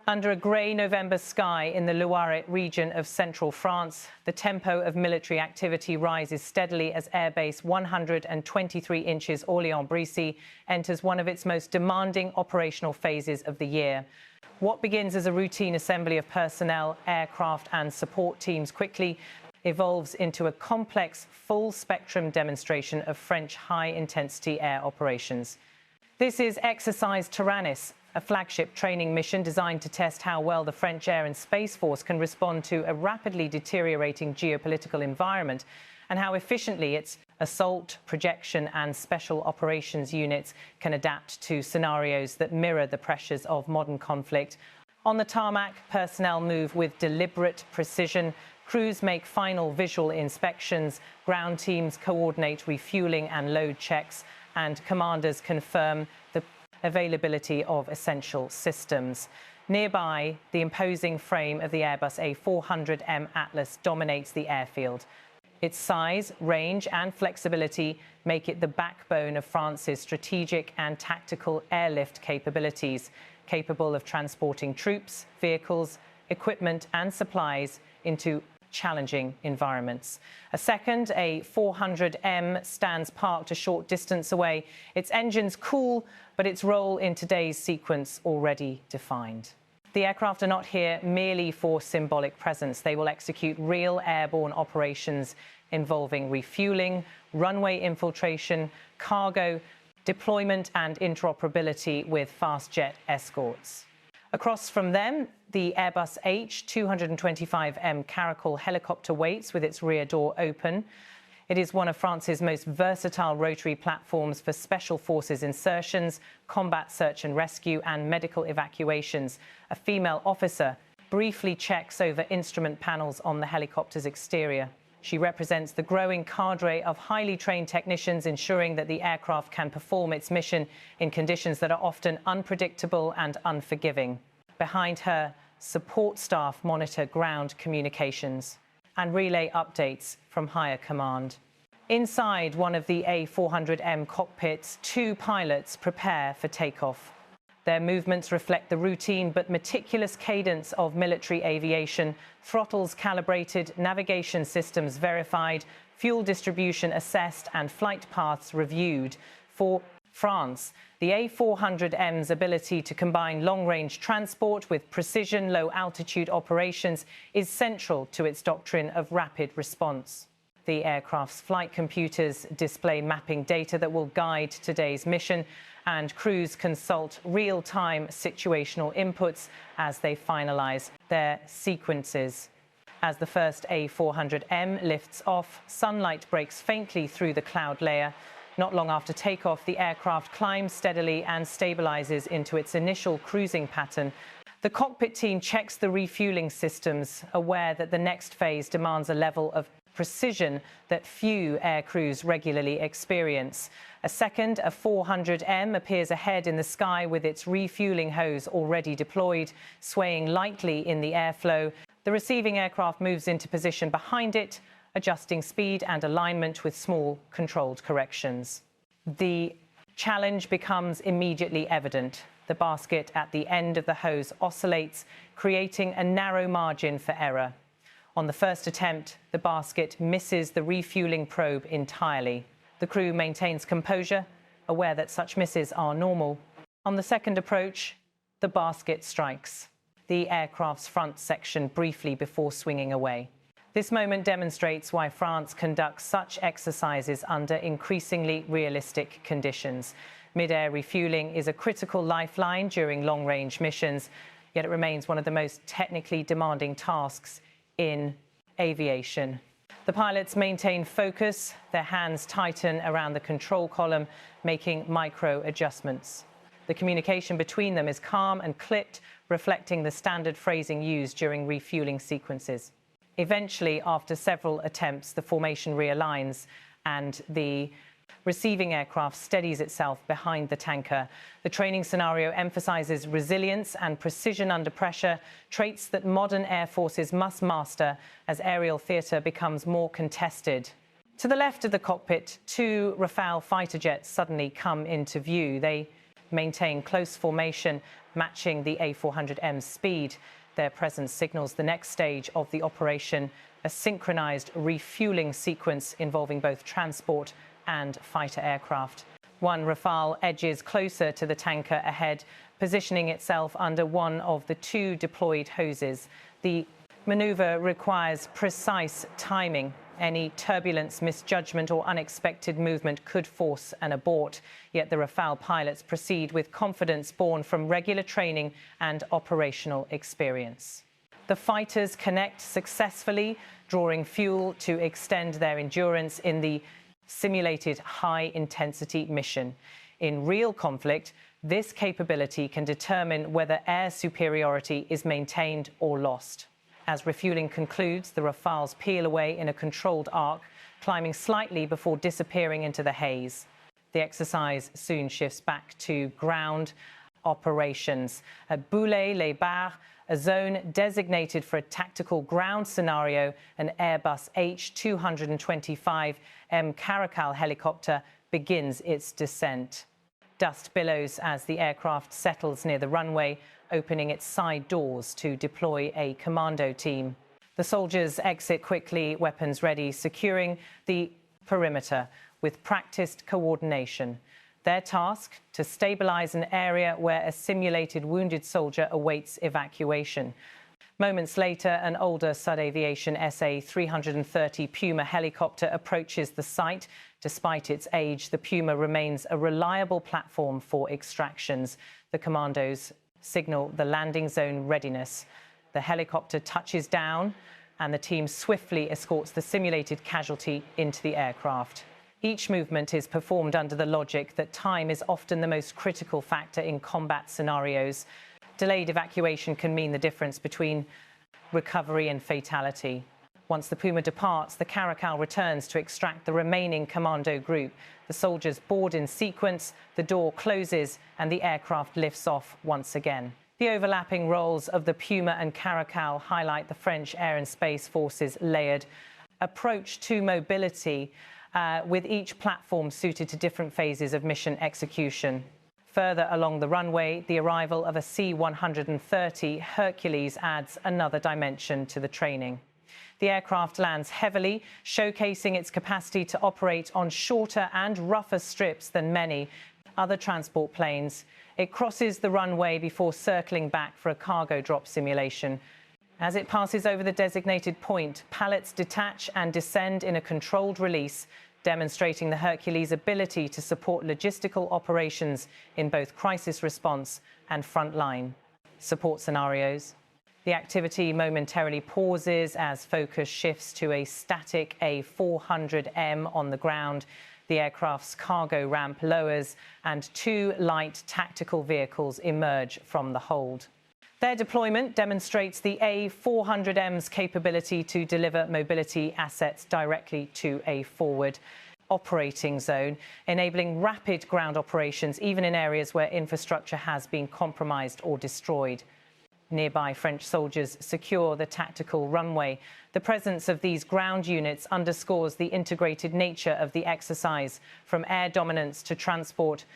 Under a grey November sky in the Loiret region of central France, the tempo of military activity rises steadily as Airbase 123 inches Orléans-Brissy enters one of its most demanding operational phases of the year. What begins as a routine assembly of personnel, aircraft and support teams quickly evolves into a complex, full-spectrum demonstration of French high-intensity air operations. This is Exercise Taranis, a flagship training mission designed to test how well the French Air and Space Force can respond to a rapidly deteriorating geopolitical environment and how efficiently its assault, projection and special operations units can adapt to scenarios that mirror the pressures of modern conflict. On the tarmac, personnel move with deliberate precision, crews make final visual inspections, ground teams coordinate refueling and load checks, and commanders confirm the availability of essential systems. Nearby, the imposing frame of the Airbus A400M Atlas dominates the airfield. Its size, range and flexibility make it the backbone of France's strategic and tactical airlift capabilities, capable of transporting troops, vehicles, equipment and supplies into challenging environments. A second, A400M, stands parked a short distance away. Its engines cool, but its role in today's sequence already defined. The aircraft are not here merely for symbolic presence. They will execute real airborne operations involving refueling, runway infiltration, cargo, deployment and interoperability with fast jet escorts. Across from them, the Airbus H-225M Caracal helicopter waits with its rear door open. It is one of France's most versatile rotary platforms for special forces insertions, combat search and rescue and medical evacuations. A female officer briefly checks over instrument panels on the helicopter's exterior. She represents the growing cadre of highly trained technicians, ensuring that the aircraft can perform its mission in conditions that are often unpredictable and unforgiving. Behind her, support staff monitor ground communications and relay updates from higher command. Inside one of the A400M cockpits, two pilots prepare for takeoff. Their movements reflect the routine but meticulous cadence of military aviation, throttles calibrated, navigation systems verified, fuel distribution assessed and flight paths reviewed. For France, the A400M's ability to combine long-range transport with precision low-altitude operations is central to its doctrine of rapid response. The aircraft's flight computers display mapping data that will guide today's mission, and crews consult real-time situational inputs as they finalize their sequences. As the first A400M lifts off, sunlight breaks faintly through the cloud layer. Not long after takeoff, the aircraft climbs steadily and stabilizes into its initial cruising pattern. The cockpit team checks the refueling systems, aware that the next phase demands a level of precision that few air crews regularly experience. A second, a 400M, appears ahead in the sky with its refueling hose already deployed, swaying lightly in the airflow. The receiving aircraft moves into position behind it, adjusting speed and alignment with small controlled corrections. The challenge becomes immediately evident. The basket at the end of the hose oscillates, creating a narrow margin for error. On the first attempt, the basket misses the refueling probe entirely. The crew maintains composure, aware that such misses are normal. On the second approach, the basket strikes the aircraft's front section briefly before swinging away. This moment demonstrates why France conducts such exercises under increasingly realistic conditions. Mid-air refueling is a critical lifeline during long-range missions, yet it remains one of the most technically demanding tasks in aviation. The pilots maintain focus, their hands tighten around the control column, making micro-adjustments. The communication between them is calm and clipped, reflecting the standard phrasing used during refueling sequences. Eventually, after several attempts, the formation realigns and the receiving aircraft steadies itself behind the tanker. The training scenario emphasizes resilience and precision under pressure, traits that modern air forces must master as aerial theatre becomes more contested. To the left of the cockpit, two Rafale fighter jets suddenly come into view. They maintain close formation, matching the A400M speed. Their presence signals the next stage of the operation, a synchronized refueling sequence involving both transport and fighter aircraft. One Rafale edges closer to the tanker ahead, positioning itself under one of the two deployed hoses. The maneuver requires precise timing. Any turbulence, misjudgment or unexpected movement could force an abort. Yet the Rafale pilots proceed with confidence born from regular training and operational experience. The fighters connect successfully, drawing fuel to extend their endurance in the simulated high-intensity mission. In real conflict, this capability can determine whether air superiority is maintained or lost. As refueling concludes, the Rafales peel away in a controlled arc, climbing slightly before disappearing into the haze. The exercise soon shifts back to ground operations. At Boulay-les-Barres, a zone designated for a tactical ground scenario, an Airbus H-225M Caracal helicopter begins its descent. Dust billows as the aircraft settles near the runway, opening its side doors to deploy a commando team. The soldiers exit quickly, weapons ready, securing the perimeter with practiced coordination. Their task, to stabilize an area where a simulated wounded soldier awaits evacuation. Moments later, an older Sud Aviation SA-330 Puma helicopter approaches the site. Despite its age, the Puma remains a reliable platform for extractions. The commandos signal the landing zone readiness. The helicopter touches down and the team swiftly escorts the simulated casualty into the aircraft. Each movement is performed under the logic that time is often the most critical factor in combat scenarios. Delayed evacuation can mean the difference between recovery and fatality. Once the Puma departs, the Caracal returns to extract the remaining commando group. The soldiers board in sequence, the door closes, and the aircraft lifts off once again. The overlapping roles of the Puma and Caracal highlight the French Air and Space Force's layered approach to mobility, with each platform suited to different phases of mission execution. Further along the runway, the arrival of a C-130 Hercules adds another dimension to the training. The aircraft lands heavily, showcasing its capacity to operate on shorter and rougher strips than many other transport planes. It crosses the runway before circling back for a cargo drop simulation. As it passes over the designated point, pallets detach and descend in a controlled release, demonstrating the Hercules' ability to support logistical operations in both crisis response and frontline support scenarios. The activity momentarily pauses as focus shifts to a static A400M on the ground. The aircraft's cargo ramp lowers and two light tactical vehicles emerge from the hold. Their deployment demonstrates the A400M's capability to deliver mobility assets directly to a forward operating zone, enabling rapid ground operations even in areas where infrastructure has been compromised or destroyed. Nearby French soldiers secure the tactical runway. The presence of these ground units underscores the integrated nature of the exercise, from air dominance to transport,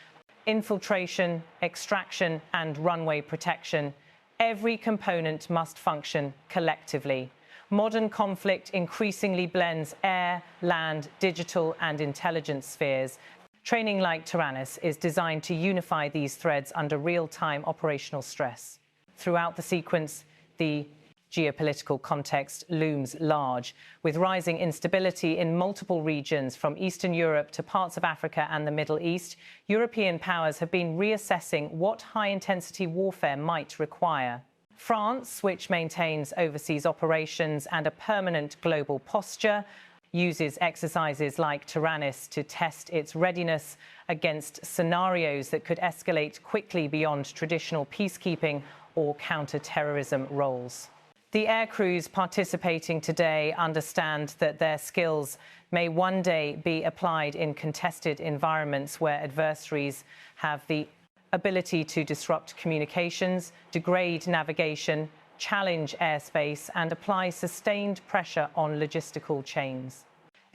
infiltration, extraction, and runway protection. Every component must function collectively. Modern conflict increasingly blends air, land, digital, and intelligence spheres. Training like Taranis is designed to unify these threads under real-time operational stress. Throughout the sequence, the geopolitical context looms large. With rising instability in multiple regions, from Eastern Europe to parts of Africa and the Middle East, European powers have been reassessing what high-intensity warfare might require. France, which maintains overseas operations and a permanent global posture, uses exercises like Taranis to test its readiness against scenarios that could escalate quickly beyond traditional peacekeeping or counter-terrorism roles. The aircrews participating today understand that their skills may one day be applied in contested environments where adversaries have the ability to disrupt communications, degrade navigation, challenge airspace, and apply sustained pressure on logistical chains.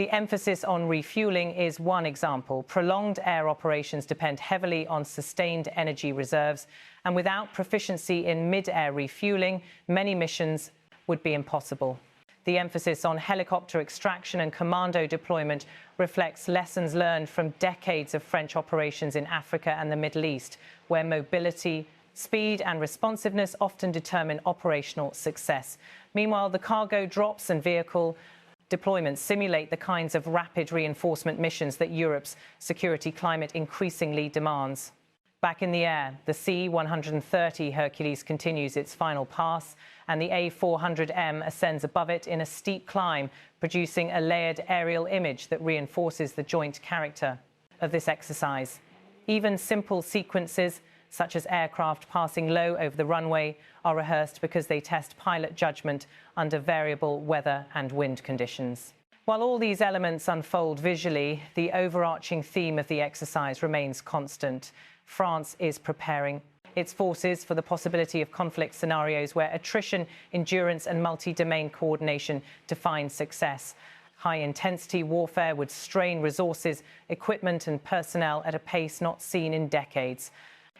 The emphasis on refueling is one example. Prolonged air operations depend heavily on sustained energy reserves, and without proficiency in mid-air refueling, many missions would be impossible. The emphasis on helicopter extraction and commando deployment reflects lessons learned from decades of French operations in Africa and the Middle East, where mobility, speed and responsiveness often determine operational success. Meanwhile, the cargo drops and vehicle deployments simulate the kinds of rapid reinforcement missions that Europe's security climate increasingly demands. Back in the air, the C-130 Hercules continues its final pass, and the A400M ascends above it in a steep climb, producing a layered aerial image that reinforces the joint character of this exercise. Even simple sequences, such as aircraft passing low over the runway, are rehearsed because they test pilot judgment under variable weather and wind conditions. While all these elements unfold visually, the overarching theme of the exercise remains constant. France is preparing its forces for the possibility of conflict scenarios where attrition, endurance and multi-domain coordination define success. High-intensity warfare would strain resources, equipment and personnel at a pace not seen in decades.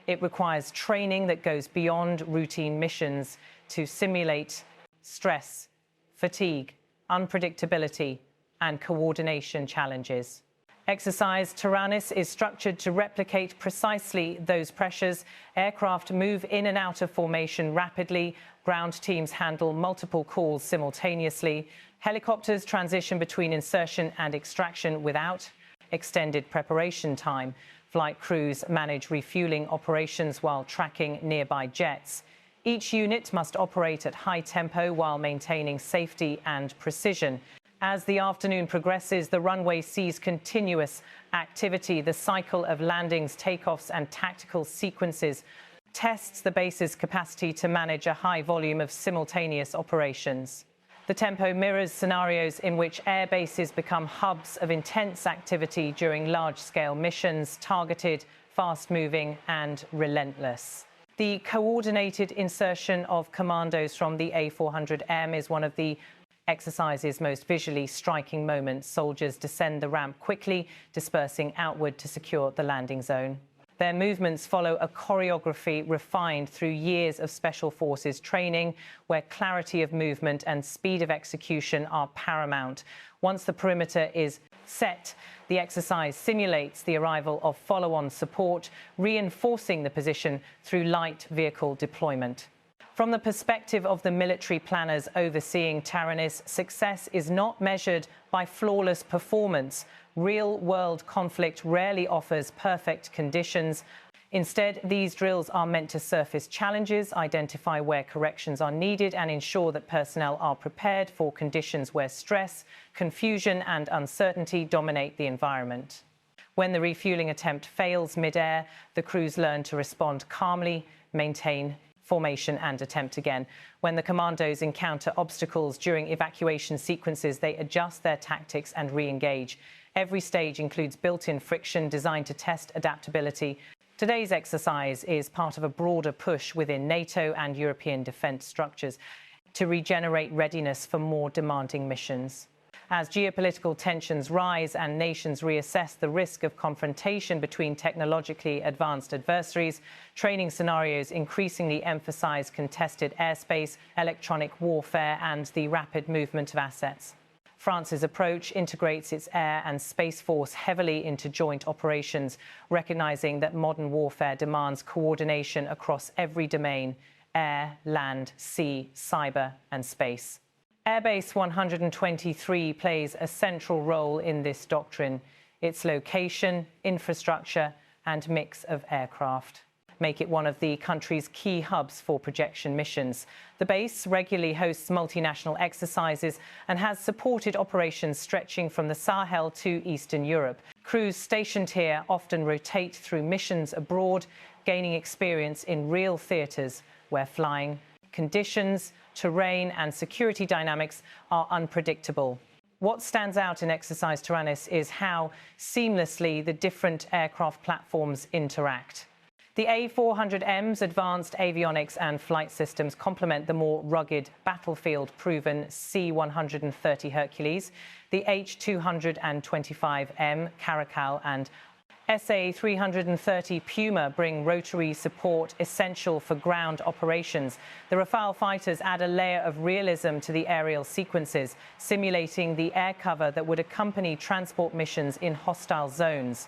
It requires training that goes beyond routine missions to simulate stress, fatigue, unpredictability and coordination challenges. Exercise Taranis is structured to replicate precisely those pressures. Aircraft move in and out of formation rapidly. Ground teams handle multiple calls simultaneously. Helicopters transition between insertion and extraction without extended preparation time. Flight crews manage refueling operations while tracking nearby jets. Each unit must operate at high tempo while maintaining safety and precision. As the afternoon progresses, the runway sees continuous activity. The cycle of landings, takeoffs and tactical sequences tests the base's capacity to manage a high volume of simultaneous operations. The tempo mirrors scenarios in which air bases become hubs of intense activity during large-scale missions, targeted, fast-moving and relentless. The coordinated insertion of commandos from the A400M is one of the exercise's most visually striking moments. Soldiers descend the ramp quickly, dispersing outward to secure the landing zone. Their movements follow a choreography refined through years of special forces training, where clarity of movement and speed of execution are paramount. Once the perimeter is set, the exercise simulates the arrival of follow-on support, reinforcing the position through light vehicle deployment. From the perspective of the military planners overseeing Taranis, success is not measured by flawless performance. Real-world conflict rarely offers perfect conditions. Instead, these drills are meant to surface challenges, identify where corrections are needed, and ensure that personnel are prepared for conditions where stress, confusion and uncertainty dominate the environment. When the refueling attempt fails mid-air, the crews learn to respond calmly, maintain formation and attempt again. When the commandos encounter obstacles during evacuation sequences, they adjust their tactics and re-engage. Every stage includes built-in friction designed to test adaptability. Today's exercise is part of a broader push within NATO and European defence structures to regenerate readiness for more demanding missions. As geopolitical tensions rise and nations reassess the risk of confrontation between technologically advanced adversaries, training scenarios increasingly emphasize contested airspace, electronic warfare and the rapid movement of assets. France's approach integrates its air and space force heavily into joint operations, recognizing that modern warfare demands coordination across every domain: air, land, sea, cyber and space. Airbase 123 plays a central role in this doctrine. Its location, infrastructure and mix of aircraft make it one of the country's key hubs for projection missions. The base regularly hosts multinational exercises and has supported operations stretching from the Sahel to Eastern Europe. Crews stationed here often rotate through missions abroad, gaining experience in real theatres where flying conditions, terrain and security dynamics are unpredictable. What stands out in Exercise Taranis is how seamlessly the different aircraft platforms interact. The A400M's advanced avionics and flight systems complement the more rugged, battlefield-proven C-130 Hercules, the H225M Caracal and SA-330 Puma bring rotary support essential for ground operations. The Rafale fighters add a layer of realism to the aerial sequences, simulating the air cover that would accompany transport missions in hostile zones.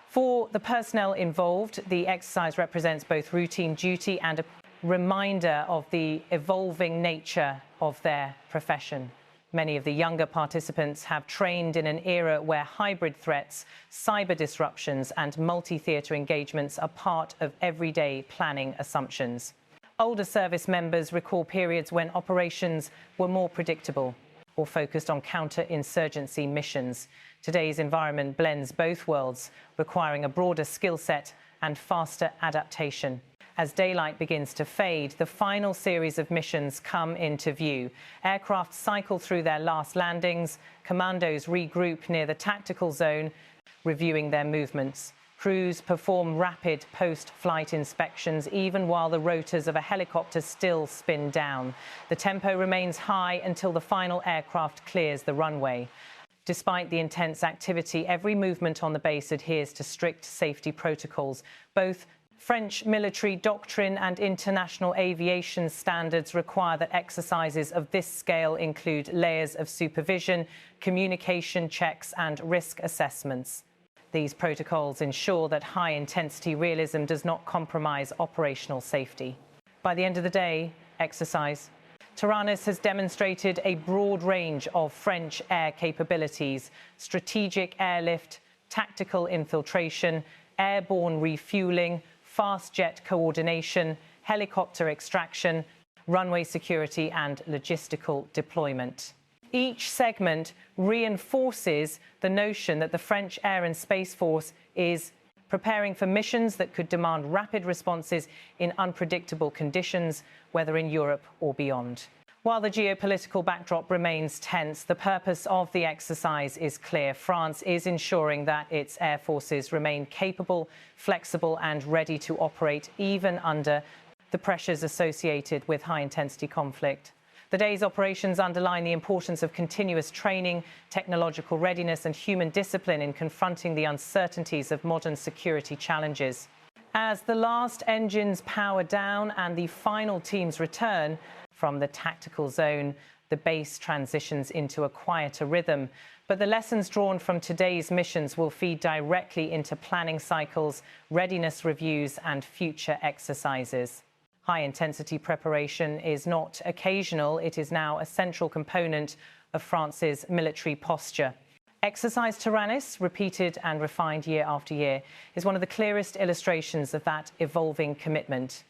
For the personnel involved, the exercise represents both routine duty and a reminder of the evolving nature of their profession. Many of the younger participants have trained in an era where hybrid threats, cyber disruptions and multi-theatre engagements are part of everyday planning assumptions. Older service members recall periods when operations were more predictable or focused on counter-insurgency missions. Today's environment blends both worlds, requiring a broader skill set and faster adaptation. As daylight begins to fade, the final series of missions come into view. Aircraft cycle through their last landings, commandos regroup near the tactical zone, reviewing their movements. Crews perform rapid post-flight inspections, even while the rotors of a helicopter still spin down. The tempo remains high until the final aircraft clears the runway. Despite the intense activity, every movement on the base adheres to strict safety protocols. Both French military doctrine and international aviation standards require that exercises of this scale include layers of supervision, communication checks and risk assessments. These protocols ensure that high-intensity realism does not compromise operational safety. By the end of the day, exercise Taranis has demonstrated a broad range of French air capabilities: strategic airlift, tactical infiltration, airborne refueling, fast jet coordination, helicopter extraction, runway security and logistical deployment. Each segment reinforces the notion that the French Air and Space Force is preparing for missions that could demand rapid responses in unpredictable conditions, whether in Europe or beyond. While the geopolitical backdrop remains tense, the purpose of the exercise is clear. France is ensuring that its air forces remain capable, flexible and ready to operate even under the pressures associated with high-intensity conflict. The day's operations underline the importance of continuous training, technological readiness and human discipline in confronting the uncertainties of modern security challenges. As the last engines power down and the final teams return from the tactical zone, the base transitions into a quieter rhythm. But the lessons drawn from today's missions will feed directly into planning cycles, readiness reviews and future exercises. High-intensity preparation is not occasional. It is now a central component of France's military posture. Exercise Taranis, repeated and refined year after year, is one of the clearest illustrations of that evolving commitment.